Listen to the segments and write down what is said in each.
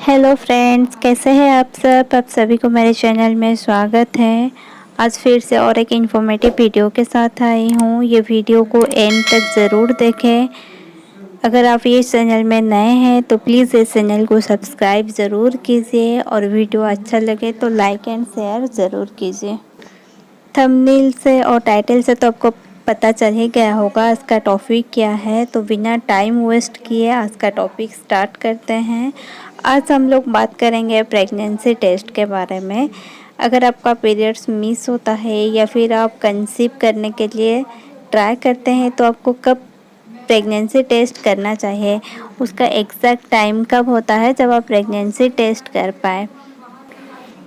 Hello friends, कैसे हैं आप सभी को मेरे चैनल में स्वागत है। आज फिर से और एक इन्फॉर्मेटिव वीडियो के साथ आई हूँ। ये वीडियो को एंड तक ज़रूर देखें। अगर आप ये चैनल में नए हैं तो प्लीज़ इस चैनल को सब्सक्राइब ज़रूर कीजिए और वीडियो अच्छा लगे तो लाइक एंड शेयर ज़रूर कीजिए। थंबनेल से और टाइटल से तो आपको पता चल ही गया होगा आज का टॉपिक क्या है। तो बिना टाइम वेस्ट किए आज का टॉपिक स्टार्ट करते हैं। आज हम लोग बात करेंगे प्रेगनेंसी टेस्ट के बारे में। अगर आपका पीरियड्स मिस होता है या फिर आप कंसीव करने के लिए ट्राई करते हैं तो आपको कब प्रेगनेंसी टेस्ट करना चाहिए, उसका एग्जैक्ट टाइम कब होता है जब आप प्रेगनेंसी टेस्ट कर पाए।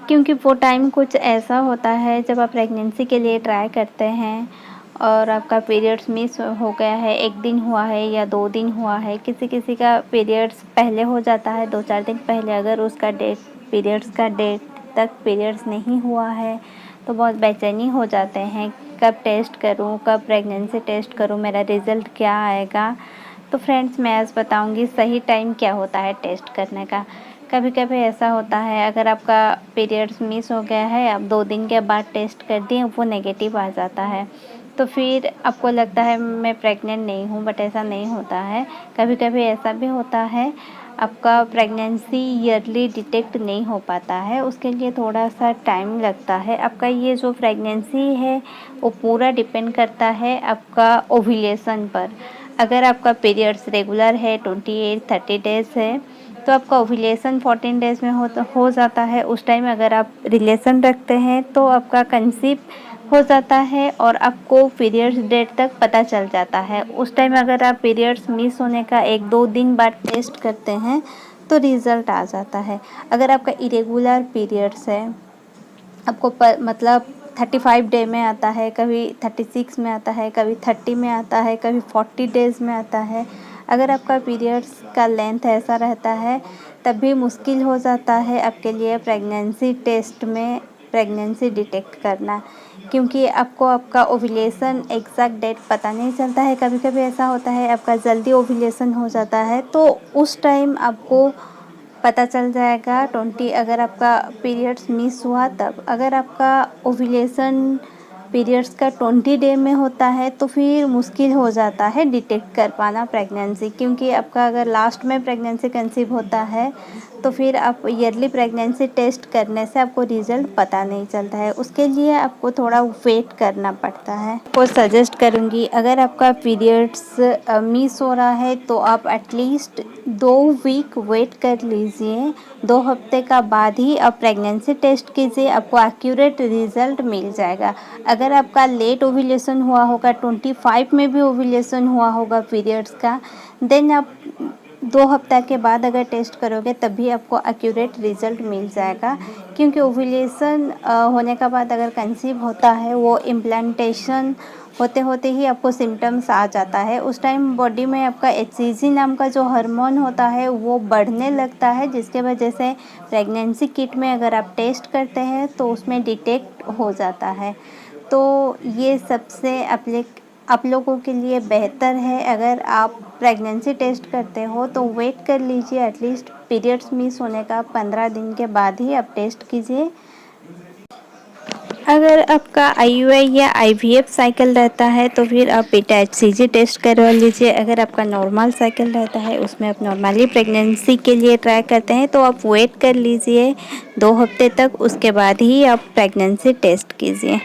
क्योंकि वो टाइम कुछ ऐसा होता है जब आप प्रेगनेंसी के लिए ट्राई करते हैं और आपका पीरियड्स मिस हो गया है, 1 दिन हुआ है या 2 दिन हुआ है। किसी किसी का पीरियड्स पहले हो जाता है, 2-4 दिन पहले। अगर उसका पीरियड्स का डेट तक पीरियड्स नहीं हुआ है तो बहुत बेचैनी हो जाते हैं, कब टेस्ट करूं, कब प्रेगनेंसी टेस्ट करूं, मेरा रिज़ल्ट क्या आएगा। तो फ्रेंड्स, मैं आज बताऊंगी सही टाइम क्या होता है टेस्ट करने का। कभी कभी ऐसा होता है, अगर आपका पीरियड्स मिस हो गया है, आप 2 दिन के बाद टेस्ट कर दिए, वो नेगेटिव आ जाता है, तो फिर आपको लगता है मैं प्रेग्नेंट नहीं हूँ, बट ऐसा नहीं होता है। कभी कभी ऐसा भी होता है आपका प्रेगनेंसी ईयरली डिटेक्ट नहीं हो पाता है, उसके लिए थोड़ा सा टाइम लगता है। आपका ये जो प्रेगनेंसी है वो पूरा डिपेंड करता है आपका ओव्यूलेशन पर। अगर आपका पीरियड्स रेगुलर है, 28-30 डेज़ है, तो आपका ओव्यूलेशन 14 डेज़ में हो जाता है। उस टाइम अगर आप रिलेशन रखते हैं तो आपका कंसीव हो जाता है और आपको पीरियड्स डेट तक पता चल जाता है। उस टाइम अगर आप पीरियड्स मिस होने का 1-2 दिन बाद टेस्ट करते हैं तो रिज़ल्ट आ जाता है। अगर आपका इरेगुलर पीरियड्स है, आपको मतलब 35 डे में आता है, कभी 36 में आता है, कभी 30 में आता है, कभी 40 डेज़ में आता है। अगर आपका पीरियड्स का लेंथ ऐसा रहता है तब भी मुश्किल हो जाता है आपके लिए प्रेगनेंसी टेस्ट में प्रेगनेंसी डिटेक्ट करना, क्योंकि आपको आपका ओव्यूलेशन एग्जैक्ट डेट पता नहीं चलता है। कभी कभी ऐसा होता है आपका जल्दी ओव्यूलेशन हो जाता है तो उस टाइम आपको पता चल जाएगा 20, अगर आपका पीरियड्स मिस हुआ तब। अगर आपका ओव्यूलेशन पीरियड्स का 20 डे में होता है तो फिर मुश्किल हो जाता है डिटेक्ट कर पाना प्रेगनेंसी, क्योंकि आपका अगर लास्ट में प्रेगनेंसी कंसीव होता है तो फिर आप ईयरली प्रेगनेंसी टेस्ट करने से आपको रिज़ल्ट पता नहीं चलता है। उसके लिए आपको थोड़ा वेट करना पड़ता है। आपको सजेस्ट करूँगी, अगर आपका पीरियड्स मिस हो रहा है तो आप एटलीस्ट 2 वीक वेट कर लीजिए। 2 हफ्ते का बाद ही आप प्रेगनेंसी टेस्ट कीजिए, आपको एक्यूरेट रिज़ल्ट मिल जाएगा। अगर आपका लेट ओव्यूलेशन हुआ होगा, 25 में भी ओव्यूलेशन हुआ होगा पीरियड्स का, देन आप 2 हफ्ता के बाद अगर टेस्ट करोगे तब भी आपको एक्यूरेट रिज़ल्ट मिल जाएगा। क्योंकि ओव्यूलेशन होने के बाद अगर कंसीव होता है, वो इम्प्लांटेशन होते होते ही आपको सिम्टम्स आ जाता है। उस टाइम बॉडी में आपका एचसीजी नाम का जो हार्मोन होता है वो बढ़ने लगता है, जिसके वजह से प्रेगनेंसी किट में अगर आप टेस्ट करते हैं तो उसमें डिटेक्ट हो जाता है। तो ये सबसे आप लोगों के लिए बेहतर है। अगर आप प्रेगनेंसी टेस्ट करते हो तो वेट कर लीजिए, एटलीस्ट पीरियड्स मिस होने का 15 दिन के बाद ही आप टेस्ट कीजिए। अगर आपका आईयूआई या आईवीएफ साइकिल रहता है तो फिर आप बीटा एचसीजी टेस्ट करवा लीजिए। अगर आपका नॉर्मल साइकिल रहता है, उसमें आप नॉर्मली प्रेगनेंसी के लिए ट्राई करते हैं, तो आप वेट कर लीजिए 2 हफ्ते तक, उसके बाद ही आप प्रेगनेंसी टेस्ट कीजिए।